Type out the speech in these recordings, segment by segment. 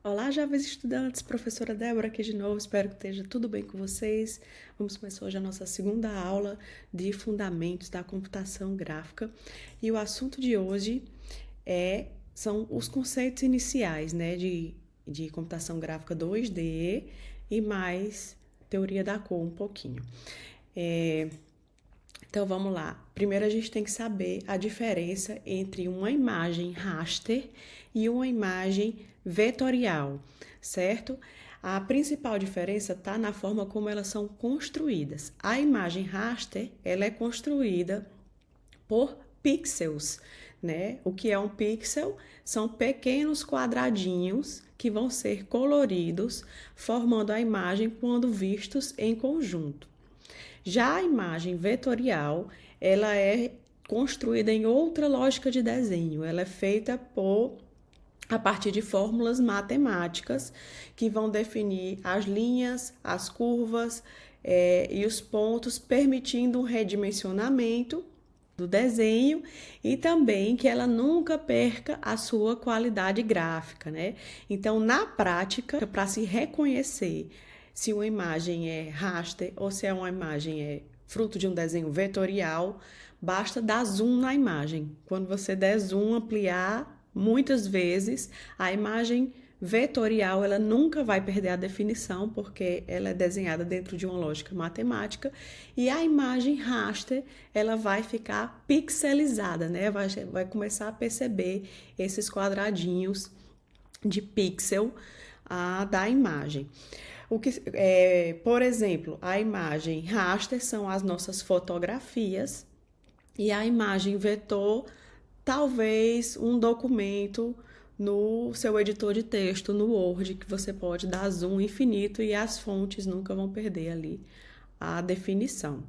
Olá, jovens estudantes, professora Débora aqui de novo, espero que esteja tudo bem com vocês. Vamos começar hoje a nossa segunda aula de Fundamentos da Computação Gráfica e o assunto de hoje são os conceitos iniciais, de computação gráfica 2D e mais teoria da cor um pouquinho. Então vamos lá. Primeiro a gente tem que saber a diferença entre uma imagem raster e uma imagem vetorial, certo? A principal diferença está na forma como elas são construídas. A imagem raster, ela é construída por pixels, né? O que é um pixel? São pequenos quadradinhos que vão ser coloridos, formando a imagem quando vistos em conjunto. Já a imagem vetorial, ela é construída em outra lógica de desenho. Ela é feita a partir de fórmulas matemáticas que vão definir as linhas, as curvas e os pontos, permitindo um redimensionamento do desenho e também que ela nunca perca a sua qualidade gráfica, né? Então, na prática, para se reconhecer se uma imagem é raster ou se uma imagem é fruto de um desenho vetorial, basta dar zoom na imagem. Quando você der zoom, ampliar, muitas vezes a imagem vetorial ela nunca vai perder a definição porque ela é desenhada dentro de uma lógica matemática e a imagem raster ela vai ficar pixelizada, né? Vai começar a perceber esses quadradinhos de pixel da imagem. Por exemplo, a imagem raster são as nossas fotografias e a imagem vetor, talvez um documento no seu editor de texto, no Word, que você pode dar zoom infinito e as fontes nunca vão perder ali a definição.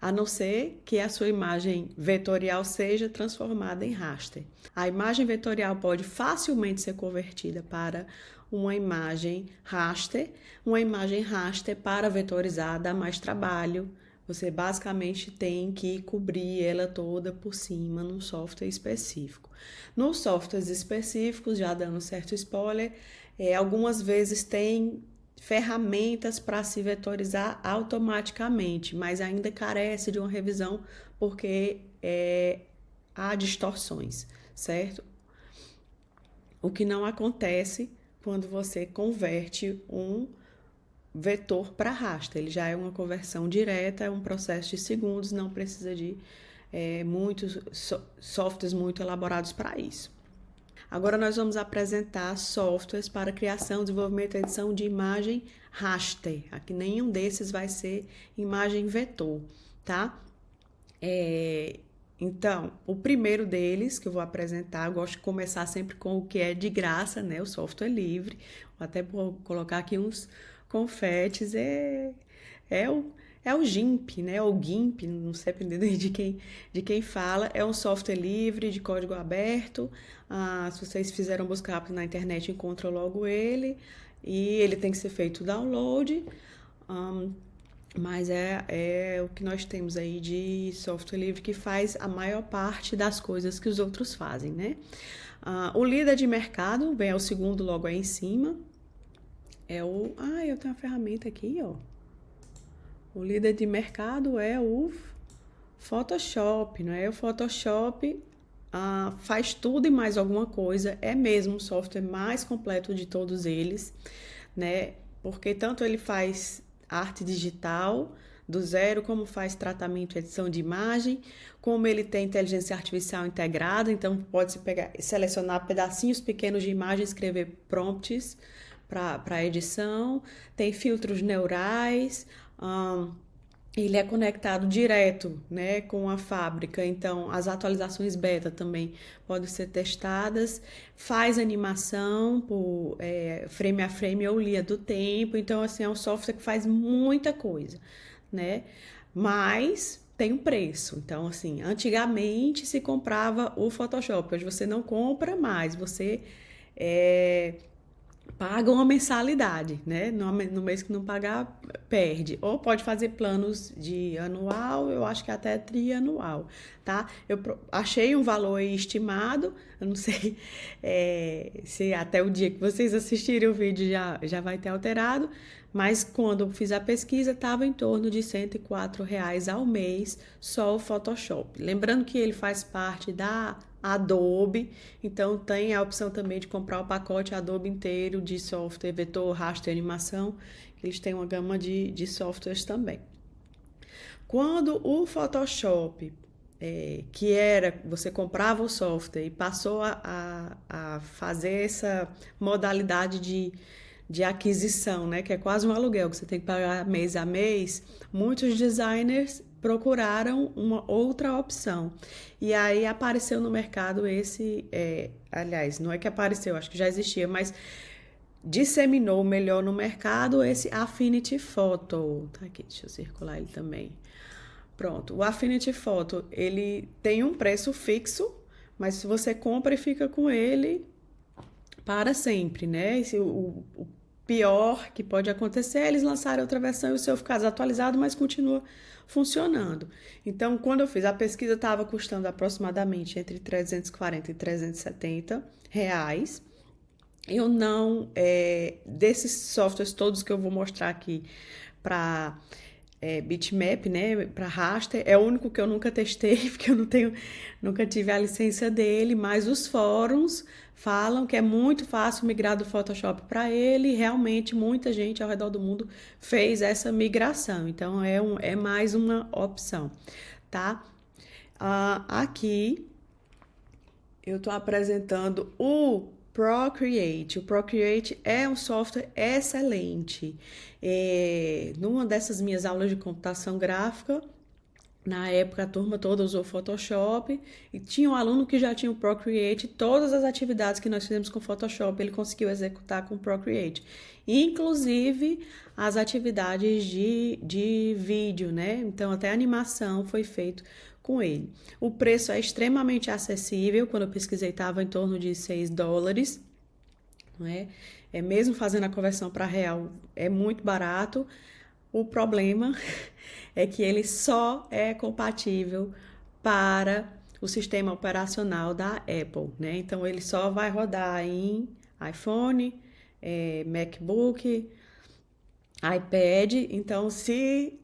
A não ser que a sua imagem vetorial seja transformada em raster. A imagem vetorial pode facilmente ser convertida para uma imagem raster. Uma imagem raster para vetorizar dá mais trabalho. Você basicamente tem que cobrir ela toda por cima num software específico. Nos softwares específicos, já dando certo spoiler, algumas vezes tem ferramentas para se vetorizar automaticamente, mas ainda carece de uma revisão porque há distorções, certo? O que não acontece quando você converte um vetor para raster. Ele já é uma conversão direta, é um processo de segundos, não precisa de muitos softwares muito elaborados para isso. Agora nós vamos apresentar softwares para criação, desenvolvimento e edição de imagem raster. Aqui nenhum desses vai ser imagem vetor, tá? Então, o primeiro deles que eu vou apresentar, eu gosto de começar sempre com o que é de graça, né? O software livre. Vou até colocar aqui uns confetes. É o GIMP, né? Ou GIMP, não sei dependendo de quem fala. É um software livre, de código aberto. Se vocês fizeram busca rápido na internet, encontram logo ele. E ele tem que ser feito download. Mas é o que nós temos aí de software livre que faz a maior parte das coisas que os outros fazem, né? O líder de mercado, vem o segundo logo aí em cima. Eu tenho uma ferramenta aqui, ó. O líder de mercado é o Photoshop, não é? O Photoshop faz tudo e mais alguma coisa. É mesmo o software mais completo de todos eles, né? Porque tanto ele faz arte digital do zero, como faz tratamento e edição de imagem, como ele tem inteligência artificial integrada, então pode selecionar pedacinhos pequenos de imagem, escrever prompts para edição, tem filtros neurais, ele é conectado direto, né, com a fábrica, então as atualizações beta também podem ser testadas, faz animação por frame a frame ou linha do tempo, então assim, é um software que faz muita coisa, né, mas tem um preço, então assim, antigamente se comprava o Photoshop, hoje você não compra mais, você paga uma mensalidade, né? No mês que não pagar, perde. Ou pode fazer planos de anual, eu acho que até trianual, tá? Achei um valor aí estimado, eu não sei se até o dia que vocês assistirem o vídeo já vai ter alterado, mas quando eu fiz a pesquisa, estava em torno de R$ 104 ao mês só o Photoshop. Lembrando que ele faz parte da Adobe, então tem a opção também de comprar o pacote Adobe inteiro de software, vetor, raster, animação. Eles têm uma gama de softwares também. Quando o Photoshop, que era, você comprava o software e passou a fazer essa modalidade de aquisição, né, que é quase um aluguel, que você tem que pagar mês a mês, muitos designers procuraram uma outra opção. E aí apareceu no mercado aliás, não é que apareceu, acho que já existia, mas disseminou melhor no mercado esse Affinity Photo. Tá aqui, deixa eu circular ele também. Pronto, o Affinity Photo, ele tem um preço fixo, mas se você compra e fica com ele para sempre, né? O pior que pode acontecer é eles lançarem outra versão e o seu ficar desatualizado, mas continua funcionando. Então, quando eu fiz a pesquisa, estava custando aproximadamente entre 340 e 370 reais. Eu não, desses softwares todos que eu vou mostrar aqui para bitmap, né, para raster, é o único que eu nunca testei, porque eu nunca tive a licença dele, mas os fóruns falam que é muito fácil migrar do Photoshop para ele, e realmente muita gente ao redor do mundo fez essa migração, então é mais uma opção, tá? Aqui eu estou apresentando o Procreate. O Procreate é um software excelente. Numa dessas minhas aulas de computação gráfica, na época a turma toda usou Photoshop e tinha um aluno que já tinha o Procreate. Todas as atividades que nós fizemos com Photoshop ele conseguiu executar com o Procreate, inclusive as atividades de vídeo, né? Então até a animação foi feito com ele. O preço é extremamente acessível, quando eu pesquisei estava em torno de $6, né? Mesmo fazendo a conversão para real, é muito barato. O problema é que ele só é compatível para o sistema operacional da Apple, né? Então ele só vai rodar em iPhone, MacBook, iPad. Então, se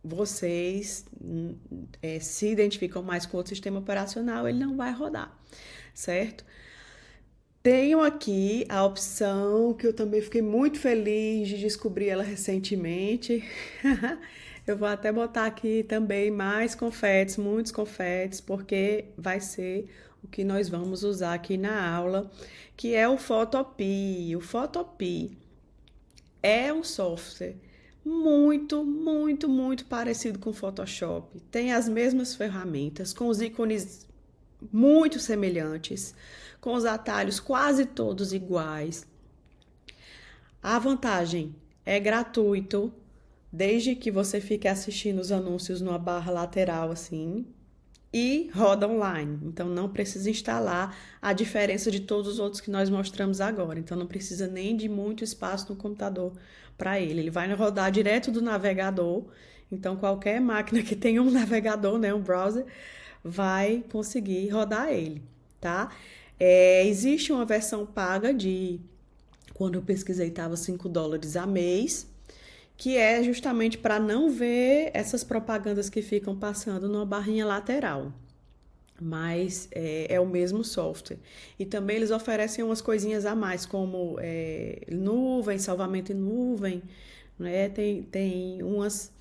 vocês se identificam mais com outro sistema operacional, ele não vai rodar, certo? Tenho aqui a opção que eu também fiquei muito feliz de descobrir ela recentemente. Eu vou até botar aqui também mais confetes, muitos confetes, porque vai ser o que nós vamos usar aqui na aula, que é o Photopea. O Photopea é um software muito, muito, muito parecido com o Photoshop. Tem as mesmas ferramentas, com os ícones muito semelhantes, com os atalhos quase todos iguais. A vantagem é gratuito, desde que você fique assistindo os anúncios numa barra lateral assim, e roda online. Então não precisa instalar, a diferença de todos os outros que nós mostramos agora. Então não precisa nem de muito espaço no computador para ele. Ele vai rodar direto do navegador. Então qualquer máquina que tenha um navegador, né, um browser, vai conseguir rodar ele, tá? Existe uma versão paga quando eu pesquisei, estava $5 a mês, que é justamente para não ver essas propagandas que ficam passando numa barrinha lateral. Mas é o mesmo software. E também eles oferecem umas coisinhas a mais, como nuvem, salvamento em nuvem, né? Tem umas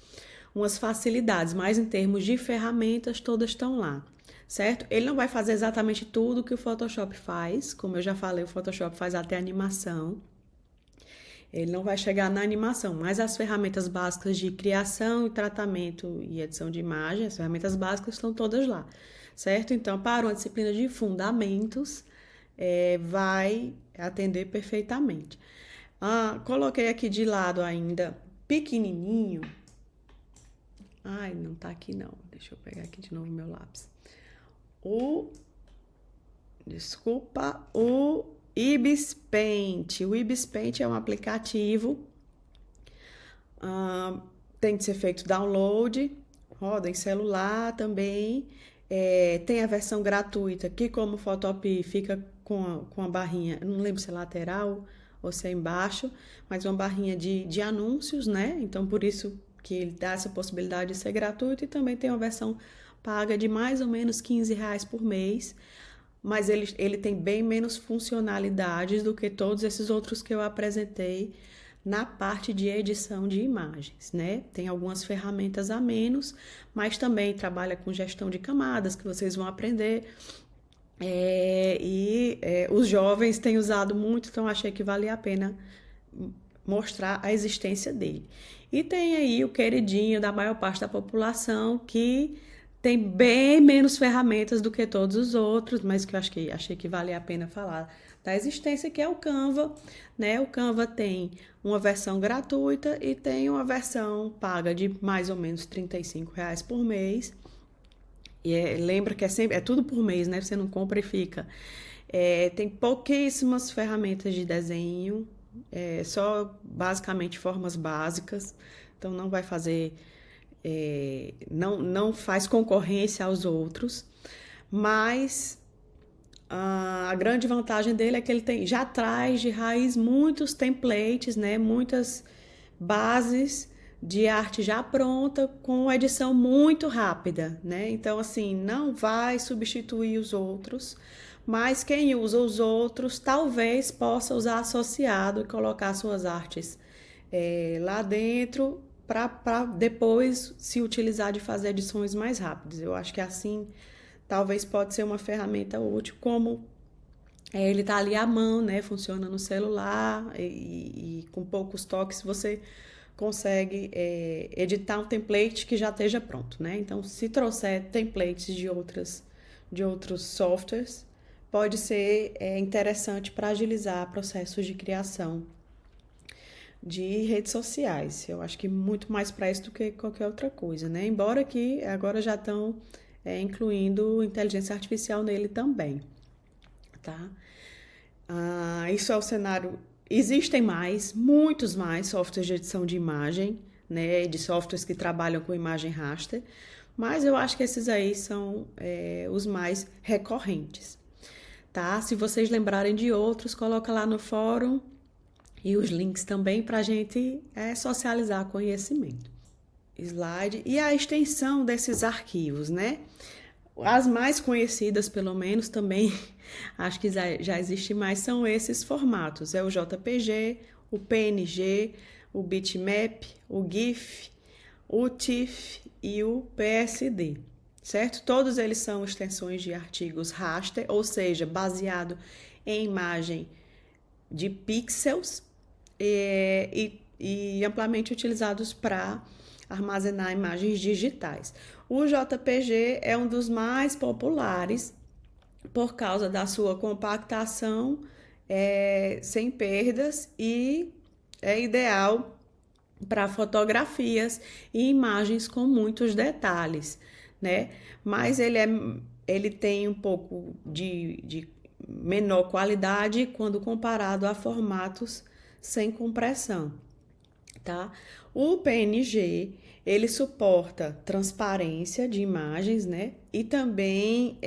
facilidades, mas em termos de ferramentas, todas estão lá, certo? Ele não vai fazer exatamente tudo que o Photoshop faz, como eu já falei, o Photoshop faz até animação. Ele não vai chegar na animação, mas as ferramentas básicas de criação e tratamento e edição de imagem, as ferramentas básicas estão todas lá, certo? Então, para uma disciplina de fundamentos, vai atender perfeitamente. Coloquei aqui de lado ainda, pequenininho. Ai, não tá aqui não. Deixa eu pegar aqui de novo meu lápis. O Ibis Paint. O Ibis Paint é um aplicativo, tem que ser feito download, roda em celular também. Tem a versão gratuita, que como Photopea fica com a barrinha, eu não lembro se é lateral ou se é embaixo, mas uma barrinha de anúncios, né? Então, por isso que ele dá essa possibilidade de ser gratuito. E também tem uma versão paga de mais ou menos R$ 15 por mês, mas ele tem bem menos funcionalidades do que todos esses outros que eu apresentei na parte de edição de imagens, né? Tem algumas ferramentas a menos, mas também trabalha com gestão de camadas, que vocês vão aprender. Os jovens têm usado muito, então achei que valia a pena mostrar a existência dele. E tem aí o queridinho da maior parte da população, que tem bem menos ferramentas do que todos os outros, mas que eu achei que valia a pena falar da existência, que é o Canva, né? O Canva tem uma versão gratuita e tem uma versão paga de mais ou menos R$ 35 por mês. Lembra que é tudo por mês, né? Você não compra e fica. Tem pouquíssimas ferramentas de desenho, só basicamente formas básicas, então não vai fazer, não faz concorrência aos outros, mas a grande vantagem dele é que ele já traz de raiz muitos templates, né? Muitas bases de arte já pronta, com edição muito rápida, né? Então, assim, não vai substituir os outros, mas quem usa os outros talvez possa usar associado e colocar suas artes lá dentro para depois se utilizar de fazer edições mais rápidas. Eu acho que assim talvez pode ser uma ferramenta útil, como ele tá ali à mão, né? Funciona no celular e com poucos toques você consegue editar um template que já esteja pronto, né? Então, se trouxer templates de outros softwares, pode ser interessante para agilizar processos de criação de redes sociais. Eu acho que muito mais para isso do que qualquer outra coisa, né? Embora que agora já estão incluindo inteligência artificial nele também, tá? Isso é o cenário. Existem muitos mais softwares de edição de imagem, né? De softwares que trabalham com imagem raster, mas eu acho que esses aí são os mais recorrentes, tá? Se vocês lembrarem de outros, coloca lá no fórum e os links também para a gente socializar conhecimento. Slide e a extensão desses arquivos, né? As mais conhecidas, pelo menos, também acho que já existe mais, são esses formatos. É o JPG, o PNG, o bitmap, o GIF, o TIFF e o PSD, certo? Todos eles são extensões de artigos raster, ou seja, baseado em imagem de pixels e amplamente utilizados para armazenar imagens digitais. O JPG é um dos mais populares por causa da sua compactação sem perdas e é ideal para fotografias e imagens com muitos detalhes, né? Mas ele tem um pouco de menor qualidade quando comparado a formatos sem compressão, tá? O PNG, ele suporta transparência de imagens, né? E também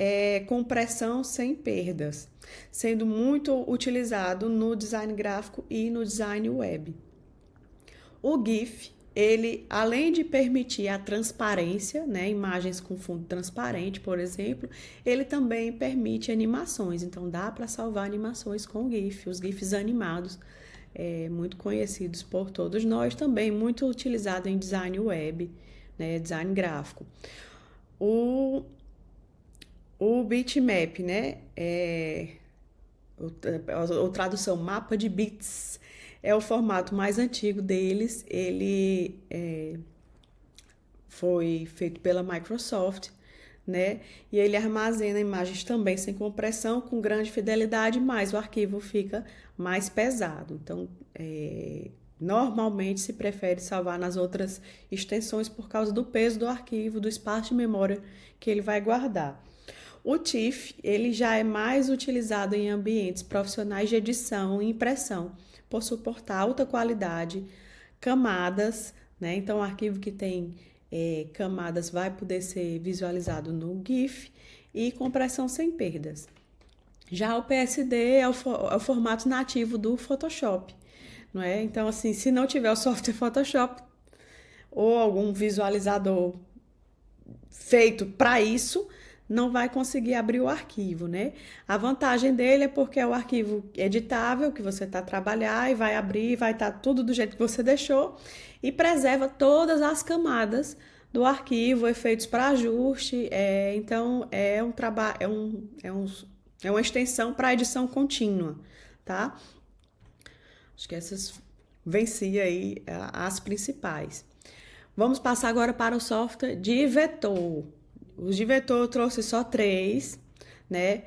compressão sem perdas, sendo muito utilizado no design gráfico e no design web. O GIF, ele, além de permitir a transparência, né? Imagens com fundo transparente, por exemplo, ele também permite animações. Então, dá para salvar animações com o GIF, os GIFs animados, muito conhecidos por todos nós, também muito utilizado em design web, né, design gráfico. O bitmap, né, ou tradução mapa de bits, é o formato mais antigo deles. Ele foi feito pela Microsoft, né? E ele armazena imagens também sem compressão, com grande fidelidade, mas o arquivo fica mais pesado. Então, normalmente se prefere salvar nas outras extensões por causa do peso do arquivo, do espaço de memória que ele vai guardar. O TIFF, ele já é mais utilizado em ambientes profissionais de edição e impressão, por suportar alta qualidade, camadas, né? Então, o arquivo que tem camadas vai poder ser visualizado no GIF e compressão sem perdas. Já o PSD é o formato nativo do Photoshop, não é? Então, assim, se não tiver o software Photoshop ou algum visualizador feito para isso, não vai conseguir abrir o arquivo, né? A vantagem dele é porque é o arquivo editável que você está a trabalhar e vai abrir, vai estar tudo do jeito que você deixou e preserva todas as camadas do arquivo, efeitos para ajuste. Então é um trabalho, é uma extensão para edição contínua, tá? Acho que essas venci aí as principais. Vamos passar agora para o software de vetor. Os de vetor eu trouxe só 3, né?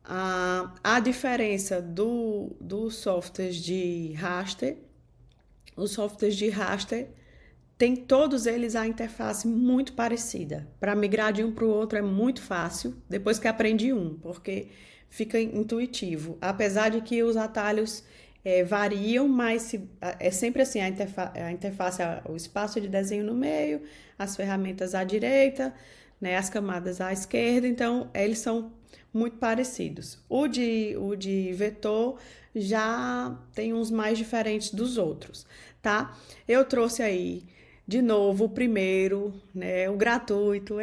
A diferença dos softwares de raster, os softwares de raster tem todos eles a interface muito parecida. Para migrar de um para o outro é muito fácil, depois que aprendi um, porque fica intuitivo. Apesar de que os atalhos variam, mas é sempre assim, a interface, o espaço de desenho no meio, as ferramentas à direita, né, as camadas à esquerda, então eles são muito parecidos. O de vetor já tem uns mais diferentes dos outros, tá? Eu trouxe aí de novo o primeiro, né, o gratuito,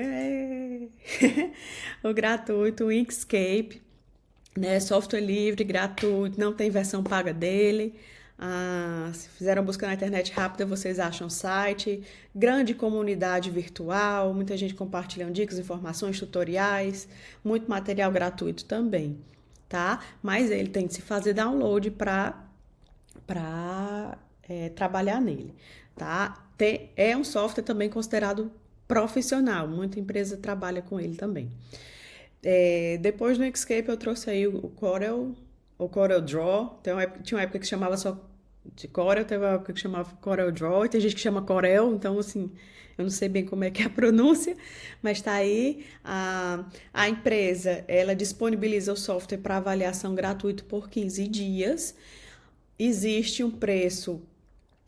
o gratuito, o Inkscape, né, software livre, gratuito, não tem versão paga dele. Se fizeram busca na internet rápida, vocês acham o site. Grande comunidade virtual, muita gente compartilhando dicas, informações, tutoriais, muito material gratuito também, tá? Mas ele tem que se fazer download para trabalhar nele, tá? É um software também considerado profissional, muita empresa trabalha com ele também. Depois do Inkscape eu trouxe aí o Corel Draw. Tinha uma época que chamava só de Corel, teve uma época que chamava Corel Draw, e tem gente que chama Corel, então assim, eu não sei bem como é que é a pronúncia, mas tá aí. A empresa, ela disponibiliza o software para avaliação gratuito por 15 dias. Existe um preço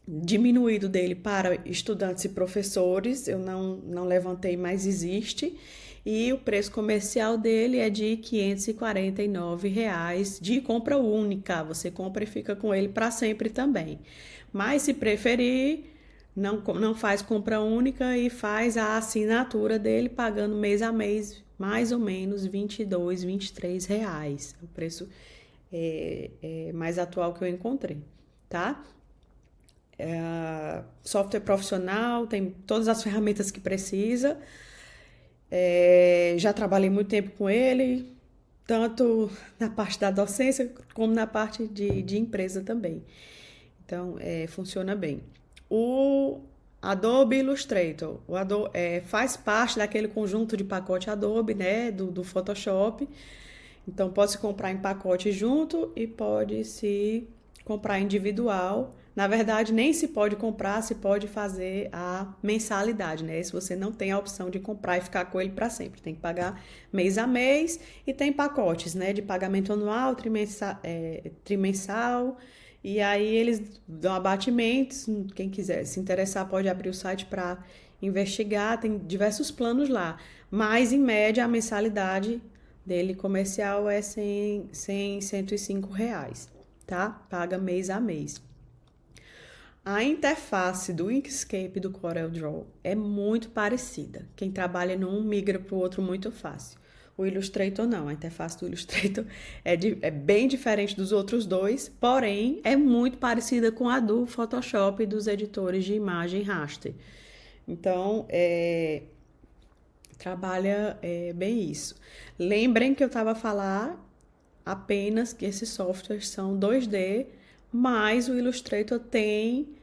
diminuído dele para estudantes e professores, eu não levantei, mas existe. E o preço comercial dele é de R$ 549 de compra única. Você compra e fica com ele para sempre também. Mas se preferir, não faz compra única e faz a assinatura dele pagando mês a mês, mais ou menos R$ 22, R$ 23. O preço mais atual que eu encontrei, tá? Software profissional, tem todas as ferramentas que precisa. Já trabalhei muito tempo com ele, tanto na parte da docência como na parte de empresa também. Então, funciona bem. O Adobe Illustrator, o Adobe, faz parte daquele conjunto de pacote Adobe, né, do Photoshop. Então, pode se comprar em pacote junto e pode se comprar individual. Na verdade, nem se pode comprar, se pode fazer a mensalidade, né? Se você não tem a opção de comprar e ficar com ele para sempre, tem que pagar mês a mês e tem pacotes, né? De pagamento anual, trimensal, e aí eles dão abatimentos. Quem quiser se interessar pode abrir o site para investigar, tem diversos planos lá, mas em média a mensalidade dele comercial é R$ 105, tá? Paga mês a mês. A interface do Inkscape e do Corel Draw é muito parecida. Quem trabalha num migra para o outro muito fácil. O Illustrator não, a interface do Illustrator é bem diferente dos outros dois, porém é muito parecida com a do Photoshop e dos editores de imagem raster. Então, trabalha bem isso. Lembrem que eu estava a falar apenas que esses softwares são 2D, mas o Illustrator tem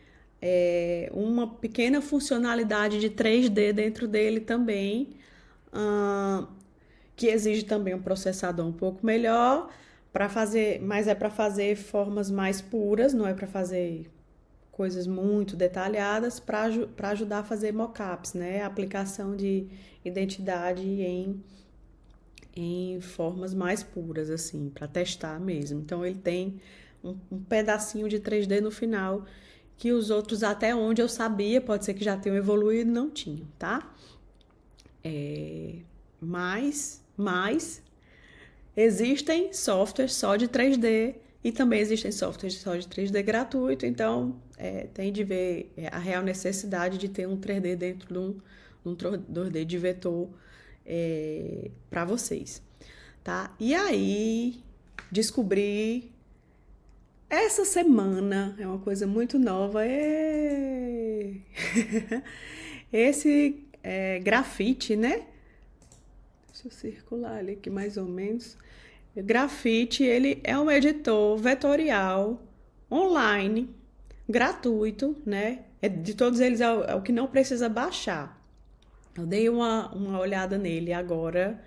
uma pequena funcionalidade de 3D dentro dele também, que exige também um processador um pouco melhor para fazer, mas é para fazer formas mais puras, não é para fazer coisas muito detalhadas, para ajudar a fazer mockups, né? A aplicação de identidade em em formas mais puras, assim, para testar mesmo. Então, ele tem um pedacinho de 3D no final, que os outros, até onde eu sabia, pode ser que já tenham evoluído, não tinham, tá? Mas existem softwares só de 3D e também existem softwares só de 3D gratuito, então tem de ver a real necessidade de ter um 3D dentro de um 2D de vetor para vocês, tá? E aí, descobri essa semana, é uma coisa muito nova, esse grafite, né? Deixa eu circular ali aqui mais ou menos. O grafite, ele é um editor vetorial online, gratuito, né? De todos eles é o que não precisa baixar. Eu dei uma olhada nele agora,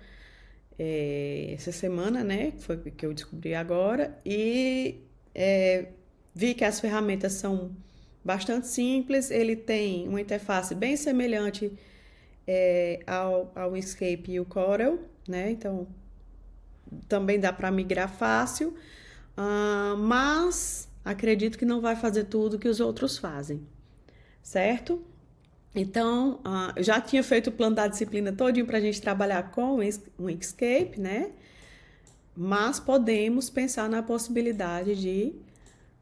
essa semana, né? Foi que eu descobri agora. E vi que as ferramentas são bastante simples. Ele tem uma interface bem semelhante ao Inkscape e o Corel, né? Então, também dá para migrar fácil, mas acredito que não vai fazer tudo que os outros fazem, certo? Então, eu já tinha feito o plano da disciplina todinho para a gente trabalhar com o Inkscape, né? Mas podemos pensar na possibilidade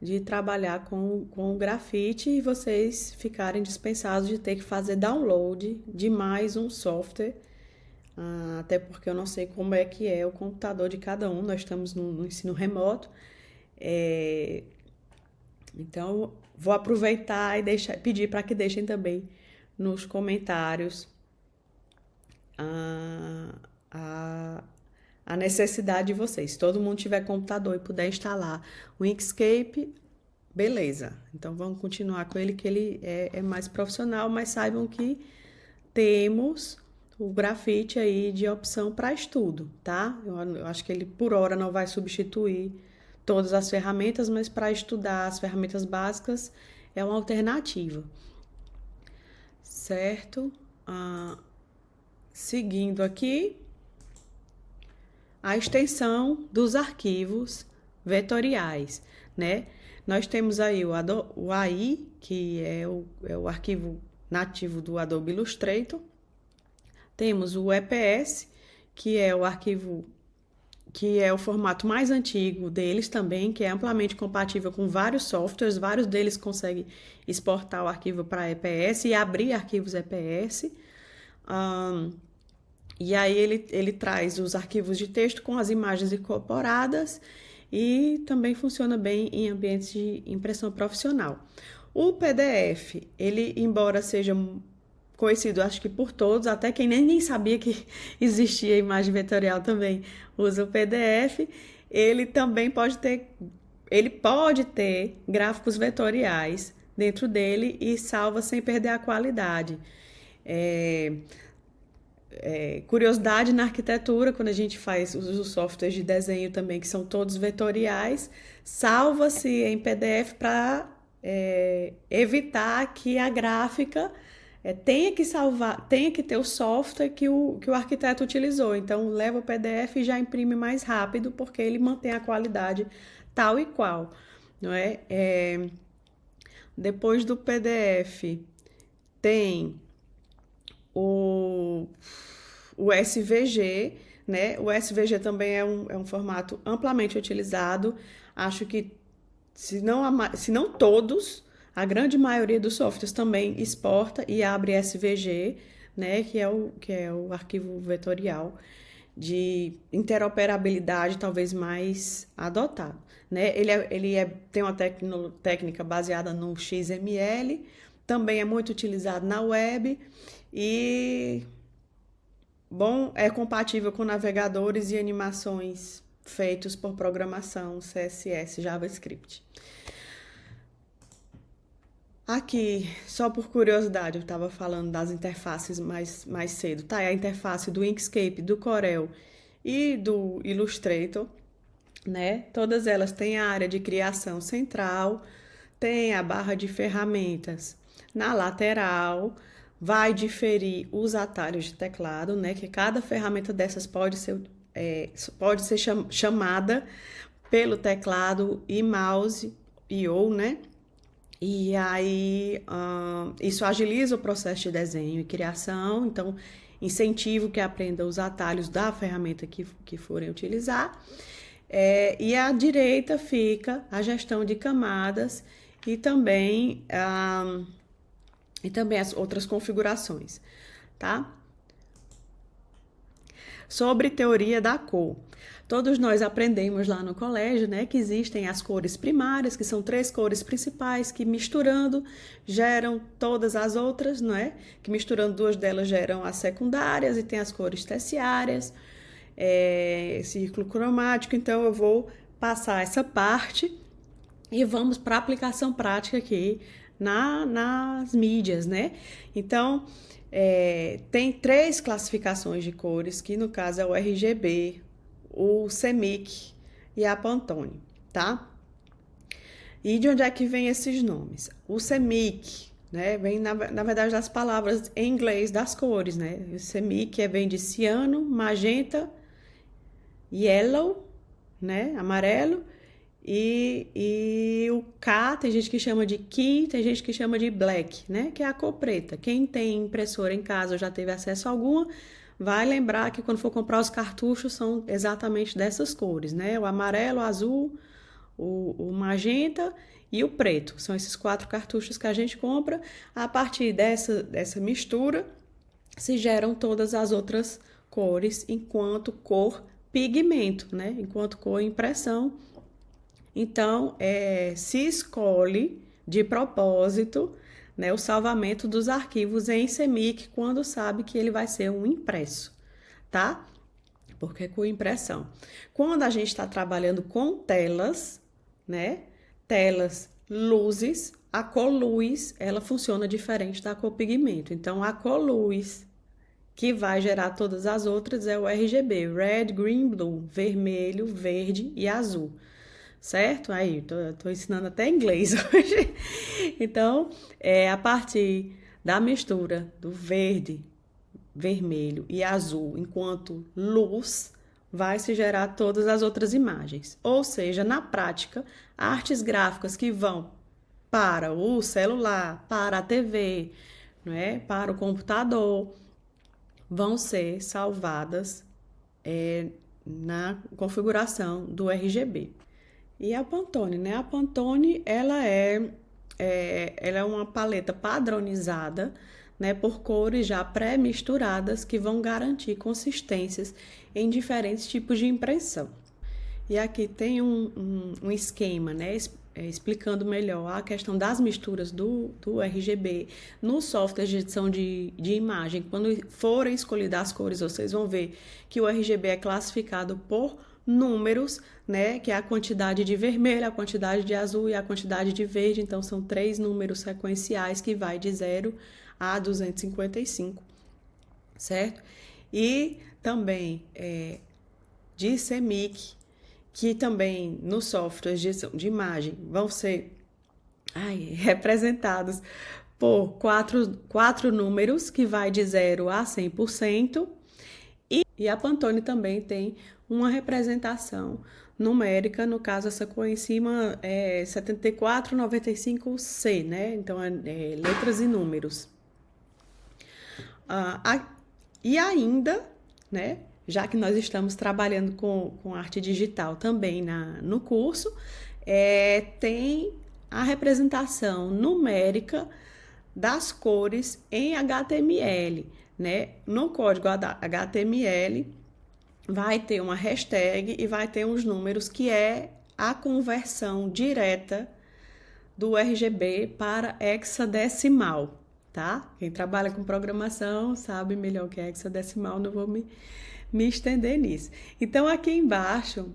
de trabalhar com o grafite e vocês ficarem dispensados de ter que fazer download de mais um software, até porque eu não sei como é que é o computador de cada um, nós estamos no ensino remoto, então vou aproveitar e pedir para que deixem também nos comentários a necessidade de vocês. Se todo mundo tiver computador e puder instalar o Inkscape, beleza. Então vamos continuar com ele, que ele é mais profissional, mas saibam que temos o grafite aí de opção para estudo, tá? Eu acho que ele por hora não vai substituir todas as ferramentas, mas para estudar as ferramentas básicas é uma alternativa, certo? Seguindo aqui, a extensão dos arquivos vetoriais, né? Nós temos aí o AI, que é o arquivo nativo do Adobe Illustrator. Temos o EPS, que é o arquivo, que é o formato mais antigo deles também, que é amplamente compatível com vários softwares, vários deles conseguem exportar o arquivo para EPS e abrir arquivos EPS. E aí ele traz os arquivos de texto com as imagens incorporadas e também funciona bem em ambientes de impressão profissional. O PDF, ele, embora seja conhecido, acho que por todos, até quem nem sabia que existia imagem vetorial também usa o PDF, ele pode ter gráficos vetoriais dentro dele e salva sem perder a qualidade. Curiosidade na arquitetura, quando a gente faz os softwares de desenho também, que são todos vetoriais, salva-se em PDF para evitar que a gráfica tenha que ter o software que o arquiteto utilizou. Então, leva o PDF e já imprime mais rápido, porque ele mantém a qualidade tal e qual, não é? Depois do PDF, tem o SVG, né? O SVG também é um formato amplamente utilizado. Acho que, se não todos, a grande maioria dos softwares também exporta e abre SVG, né? Que é o arquivo vetorial de interoperabilidade talvez mais adotado, né? Tem uma técnica baseada no XML, também é muito utilizado na web e é compatível com navegadores e animações feitos por programação CSS, JavaScript. Aqui, só por curiosidade, eu estava falando das interfaces mais cedo, tá? É a interface do Inkscape, do Corel e do Illustrator, né? Todas elas têm a área de criação central, tem a barra de ferramentas na lateral, vai diferir os atalhos de teclado, né? Que cada ferramenta dessas pode ser pode ser chamada pelo teclado e mouse, ou, né? E aí, isso agiliza o processo de desenho e criação, então incentivo que aprenda os atalhos da ferramenta que forem utilizar. E à direita fica a gestão de camadas e também as outras configurações, tá? Sobre teoria da cor. Todos nós aprendemos lá no colégio, né, que existem as cores primárias, que são 3 cores principais, que misturando geram todas as outras, não é? Que misturando 2 delas geram as secundárias e tem as cores terciárias, círculo cromático. Então, eu vou passar essa parte e vamos para a aplicação prática aqui nas mídias, né? Então, tem 3 classificações de cores, que no caso é o RGB, o CMYK e a Pantone, tá? E de onde é que vem esses nomes? O CMYK, né, vem na verdade das palavras em inglês das cores, né? O CMYK vem de ciano, magenta, yellow, né, amarelo, e o K, tem gente que chama de key, tem gente que chama de black, né, que é a cor preta. Quem tem impressora em casa ou já teve acesso a alguma, vai lembrar que quando for comprar os cartuchos são exatamente dessas cores, né? O amarelo, o azul, o magenta e o preto. São esses 4 cartuchos que a gente compra. A partir dessa mistura se geram todas as outras cores enquanto cor pigmento, né? Enquanto cor impressão. Então, se escolhe de propósito, né, o salvamento dos arquivos em CMYK quando sabe que ele vai ser um impresso, tá? Porque é com impressão. Quando a gente está trabalhando com telas, né? Telas, luzes, a cor luz, ela funciona diferente da cor pigmento. Então, a cor luz que vai gerar todas as outras é o RGB, Red, Green, Blue, vermelho, verde e azul. Certo? Aí, tô ensinando até inglês hoje. Então, a partir da mistura do verde, vermelho e azul enquanto luz, vai se gerar todas as outras imagens. Ou seja, na prática, artes gráficas que vão para o celular, para a TV, não é? Para o computador, vão ser salvadas na configuração do RGB. E a Pantone, né? A Pantone, ela é uma paleta padronizada, né, por cores já pré-misturadas que vão garantir consistências em diferentes tipos de impressão. E aqui tem um esquema, né, explicando melhor a questão das misturas do RGB no software de edição de imagem. Quando forem escolhidas as cores, vocês vão ver que o RGB é classificado por números, né, que é a quantidade de vermelho, a quantidade de azul e a quantidade de verde. Então, são 3 números sequenciais que vai de 0 a 255, certo? E também de CMYK, que também no software de edição de imagem vão ser representados por 4 números, que vai de 0 a 100%. E a Pantone também tem uma representação numérica, no caso essa cor em cima é 7495C, né? Então, letras e números. E ainda, né, já que nós estamos trabalhando com arte digital também no curso, tem a representação numérica das cores em HTML, né? No código HTML vai ter uma hashtag e vai ter uns números, que é a conversão direta do RGB para hexadecimal, tá? Quem trabalha com programação sabe melhor o que é hexadecimal, não vou me estender nisso. Então, aqui embaixo,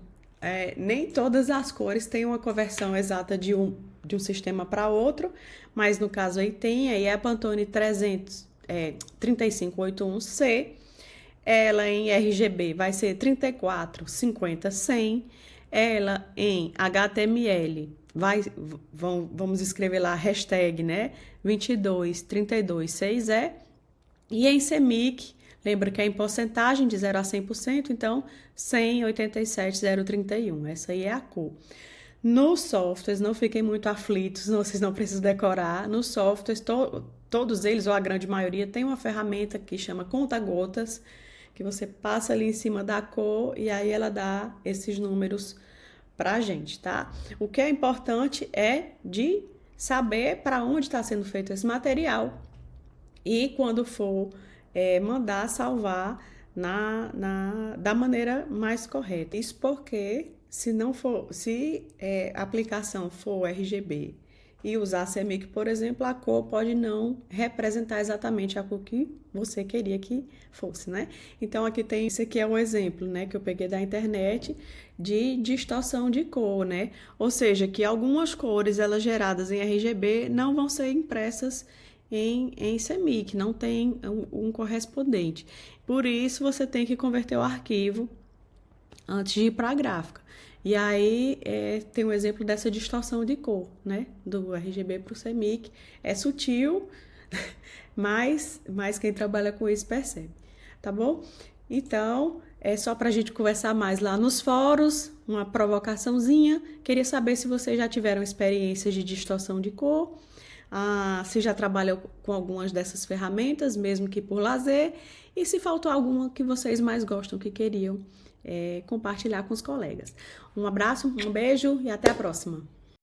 nem todas as cores têm uma conversão exata de um sistema para outro, mas no caso aí tem, aí é a Pantone 3581C, ela em RGB vai ser 34, 50, 100, ela em HTML vamos escrever lá a hashtag, né, 22, 32, 6E, e em CMYK, Lembra que é em porcentagem de 0 a 100%, então 100,87,031. Essa aí é a cor. Nos softwares, não fiquem muito aflitos, vocês não precisam decorar. Nos softwares, todos eles, ou a grande maioria, tem uma ferramenta que chama conta-gotas, que você passa ali em cima da cor e aí ela dá esses números pra gente, tá? O que é importante é de saber para onde está sendo feito esse material e quando for mandar salvar da maneira mais correta. Isso porque se a aplicação for RGB e usar CMYK, por exemplo, a cor pode não representar exatamente a cor que você queria que fosse, né? Então, esse aqui é um exemplo, né, que eu peguei da internet de distorção de cor, né? Ou seja, que algumas cores, elas geradas em RGB, não vão ser impressas em CMYK, não tem um correspondente. Por isso, você tem que converter o arquivo antes de ir para a gráfica. E aí tem um exemplo dessa distorção de cor, né? Do RGB para o CMYK. É sutil, mas quem trabalha com isso percebe, tá bom? Então, é só para a gente conversar mais lá nos fóruns, uma provocaçãozinha. Queria saber se vocês já tiveram experiências de distorção de cor, se já trabalham com algumas dessas ferramentas, mesmo que por lazer, e se faltou alguma que vocês mais gostam, que queriam compartilhar com os colegas. Um abraço, um beijo e até a próxima!